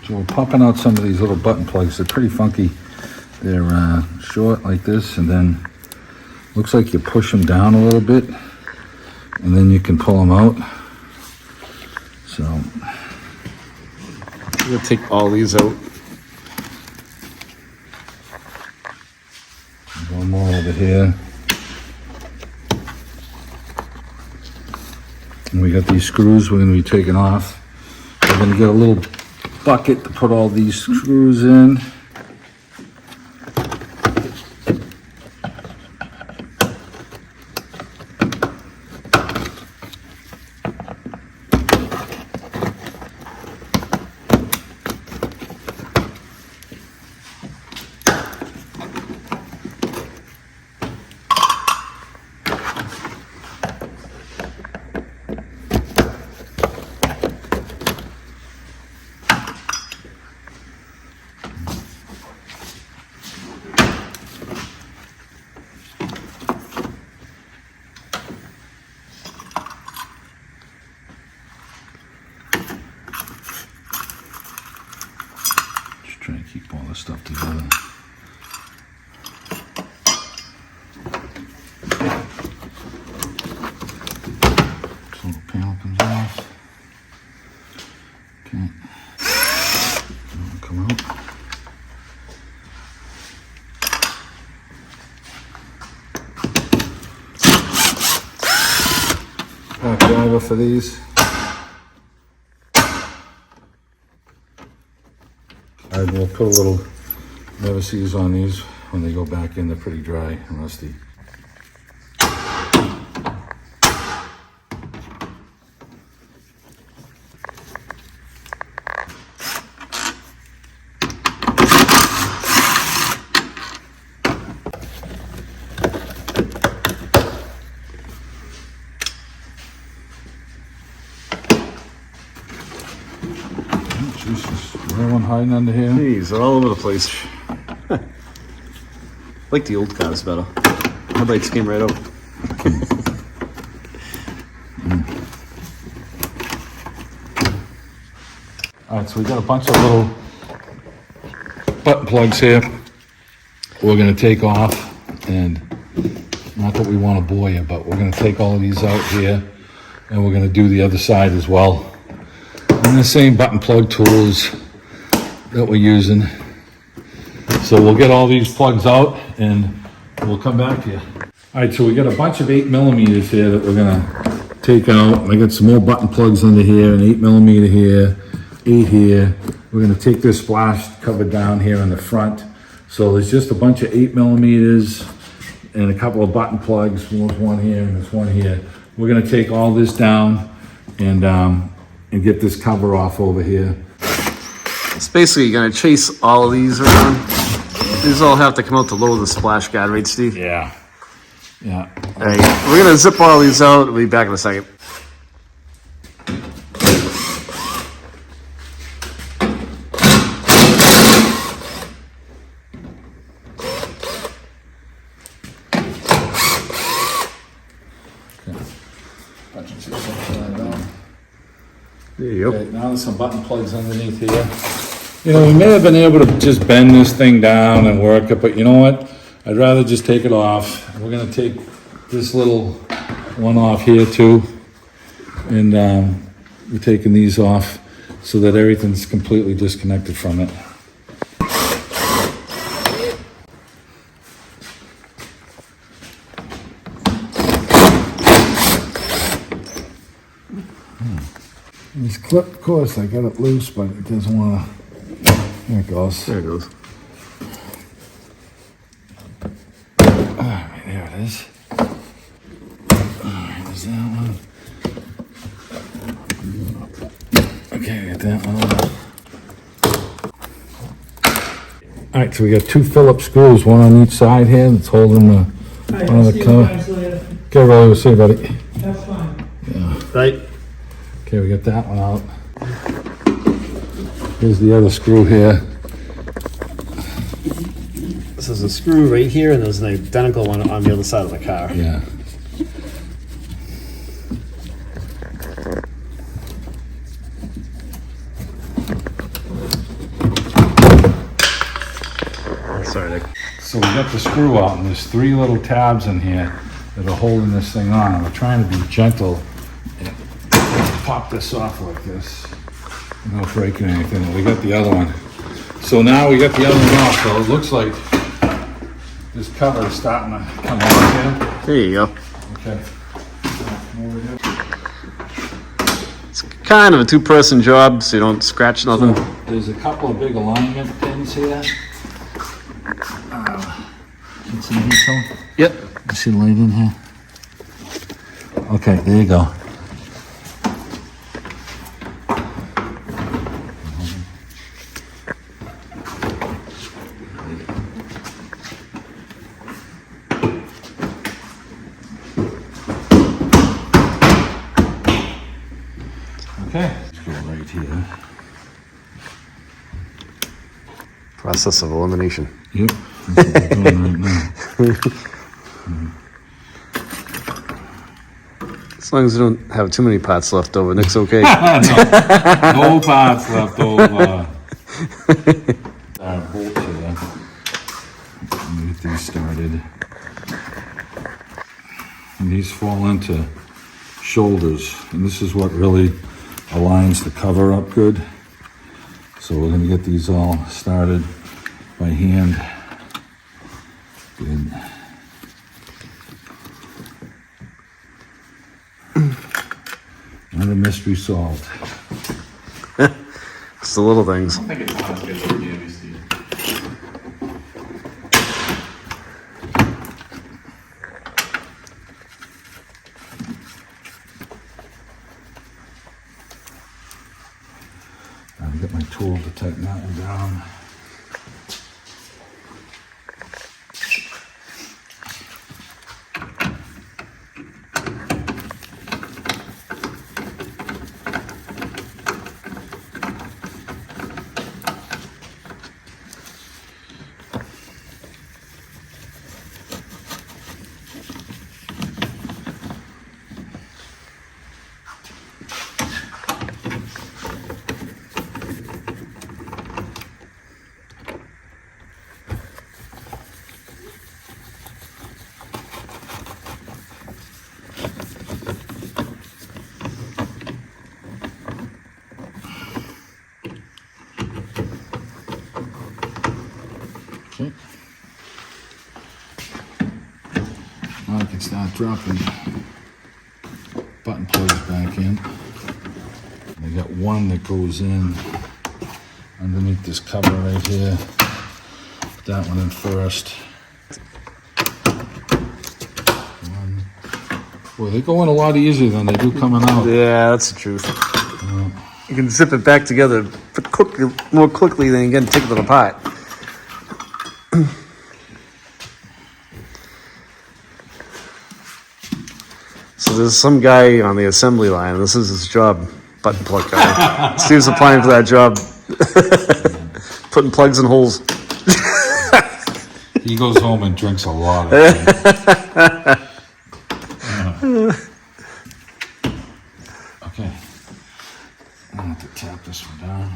So we're popping out some of these little button plugs. They're pretty funky. They're short like this, and then looks like you push them down a little bit, and then you can pull them out. So I'm gonna take all these out. one more over here. And we got these screws we're going to be taking off. We're going to get a little bucket to put all these screws in. Trying to keep all this stuff together. This little panel comes off. Okay. That'll come out. Back driver for these. Alright, we'll put a little never sees on these. When they go back in, they're pretty dry and rusty. Jesus, everyone hiding under here? Jeez, they're all over the place. I like the old cars better. Headlights came right out. Alright, so we got a bunch of little button plugs here we're going to take off, and not that we want to bore you, but we're going to take all of these out here, and we're going to do the other side as well. And the same button plug tools that we're using. So we'll get all these plugs out and we'll come back to you. All right, so we got a bunch of 8mm here that we're gonna take out. I got some more button plugs under here, an 8mm here, 8 here. We're gonna take this splash cover down here in the front. So there's just a bunch of 8mm and a couple of button plugs. There's one here and there's one here. We're gonna take all this down and get this cover off over here. It's basically you're gonna chase all of these around. These all have to come out to lower the splash guard, right, Steve? Yeah. Yeah. All right, we're gonna zip all these out. We'll be back in a second. There you go. Okay, now there's some button plugs underneath here. You know, we may have been able to just bend this thing down and work it, but you know what? I'd rather just take it off. We're gonna take this little one off here too. And we're taking these off so that everything's completely disconnected from it. This clip, of course, I got it loose, but it doesn't want to. There it goes. There it goes. All right, there it is. All right, there's that one. Okay, I got that one. All right, so we got 2 Phillips screws, one on each side here that's holding the one of the cover. Okay, Riley, we'll see you, buddy. That's fine. Yeah. Right. Okay, we got that one out. Here's the other screw here. This is a screw right here, and there's an identical one on the other side of the car. Yeah. Sorry, Nick. So we got the screw out, and there's 3 little tabs in here that are holding this thing on. We're trying to be gentle and pop this off like this. Not breaking anything. We got the other one. So now we got the other one off, so it looks like this cover is starting to come off here. There you go. Okay. It's kind of a 2-person job, so you don't scratch nothing. So there's a couple of big alignment pins here. Can see detail? Yep. You see the light in here? Okay, there you go. Okay. Let's go right here. Process of elimination. Yep. That's what we're doing right now. As long as you don't have too many pots left over, Nick's okay. No parts left over. Bolts here. Let me get these started. And these fall into shoulders, and this is what really aligns the cover up good. So we're gonna get these all started by hand. Good. Another mystery solved. It's the little things. I think it's not as good as the candy, Steve. I've got my tool to tighten that one down. Okay. Now I can start dropping button plugs back in. I got one that goes in underneath this cover right here. Put that one in first. Boy, they go in a lot easier than they do coming out. Yeah, that's the truth. You can zip it back together more quickly than you can take it apart. So there's some guy on the assembly line. This is his job, button plug guy. Steve's applying for that job, putting plugs in holes. He goes home and drinks a lot of it. Okay. I have to tap this one down.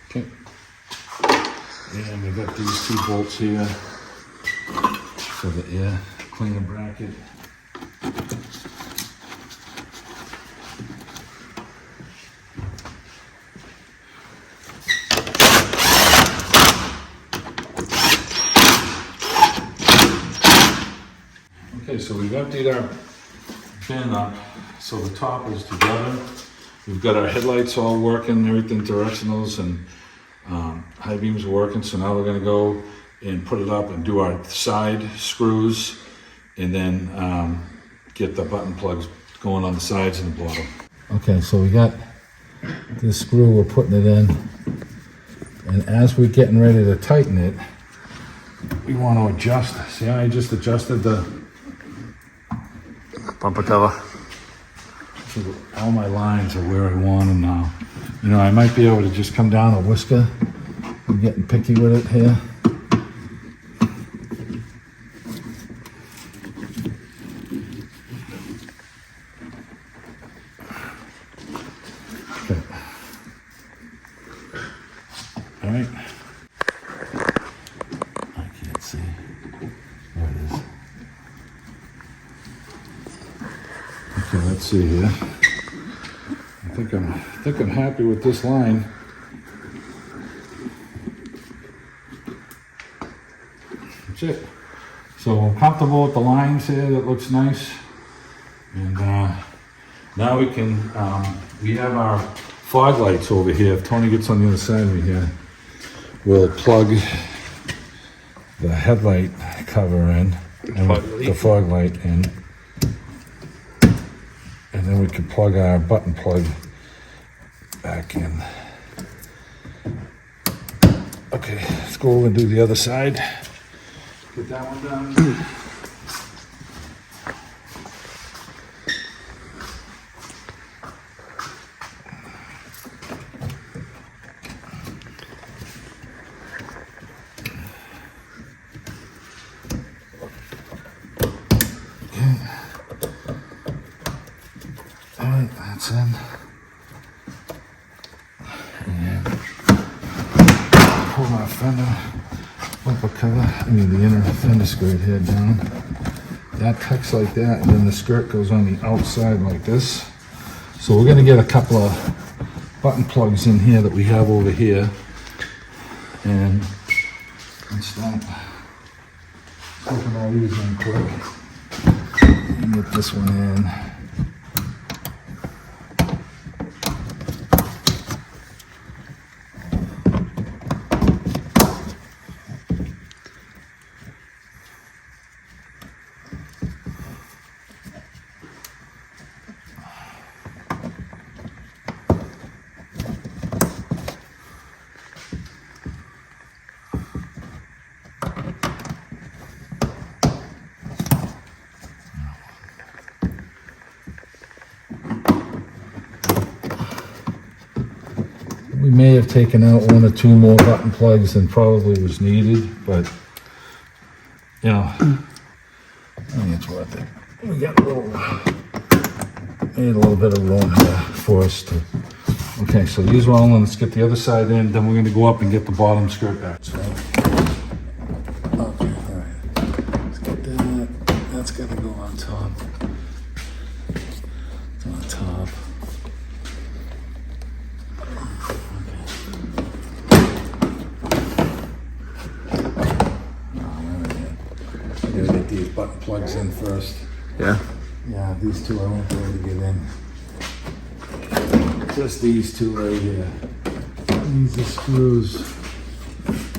Okay. And we got these 2 bolts here for the air cleaner bracket. Okay, so we've emptied our bin up, so the top is together. We've got our headlights all working, everything directionals and high beams are working. So now we're gonna go and put it up and do our side screws and then get the button plugs going on the sides and the bottom. Okay, so we got this screw, we're putting it in. And as we're getting ready to tighten it, we want to adjust. See how I just adjusted the Bumper cover. all my lines are where I want them now. You know, I might be able to just come down a whisker. I'm getting picky with it here. Okay. right? I can't see. There it is. Okay, let's see here. I think I'm happy with this line. That's it. So I'm comfortable with the lines here. That looks nice. And now we can, we have our fog lights over here. If Tony gets on the other side of me here, we'll plug the headlight cover in, and the fog light in. And then we can plug our button plug back in. Okay, let's go over and do the other side. Get that one done. Alright, that's in. And pull my fender bumper cover, the inner fender skirt head down. That tucks like that, and then the skirt goes on the outside like this. So we're gonna get a couple of button plugs in here that we have over here. And start slipping all these in quick. And get this one in. We may have taken out one or two more button plugs than probably was needed, but, you know, I think it's worth it. We got made a little bit of room here for us to, okay, so these are all in. Let's get the other side in, then we're gonna go up and get the bottom skirt back, so. Okay, all right, let's get that, that's gonna go on top. It's on top. These button plugs in first. Yeah. Yeah, these two I won't be able to get in. Just these two right here. These are screws.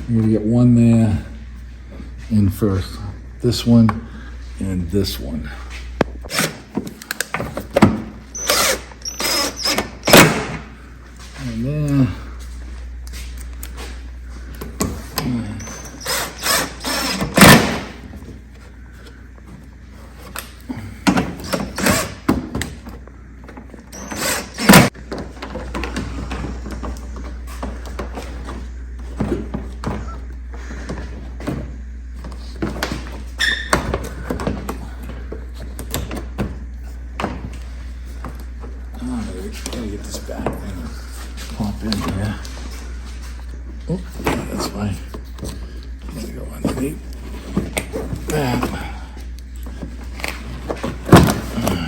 You're gonna get one there in first. This one and this one. And then gotta get this back thing pop in here. Oh, yeah, that's fine. Gotta go underneath that.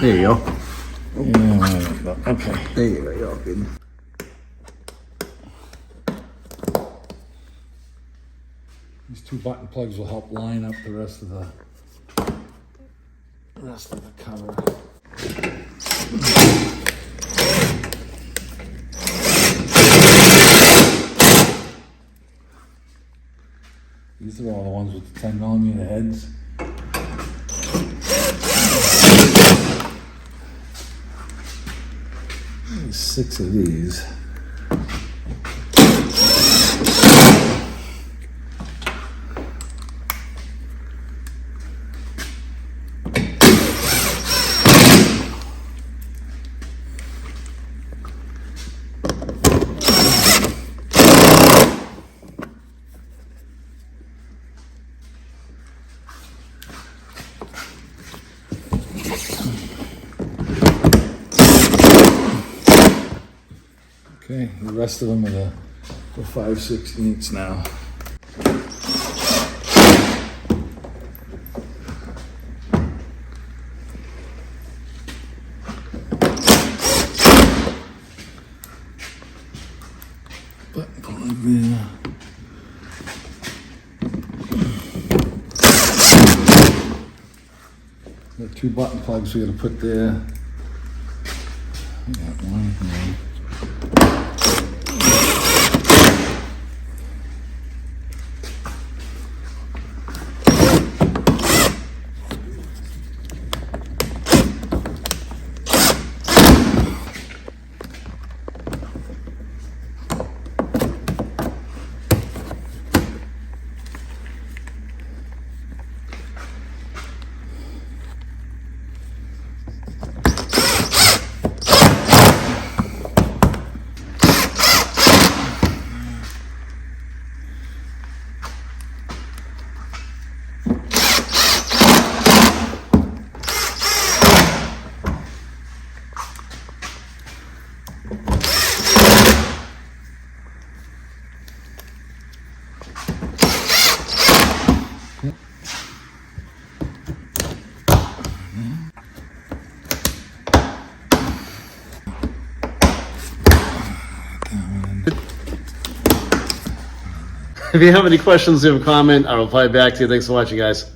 There you go. Yeah, there we go. Okay. There you go. You're all good. These two button plugs will help line up the rest of the cover. These are all the ones with the 10mm heads. There's 6 of these. Okay, the rest of them are for 5/16 now. Button plug there. Got 2 button plugs we gotta put there. We got one here. If you have any questions, leave a comment. I'll reply back to you. Thanks for watching, guys.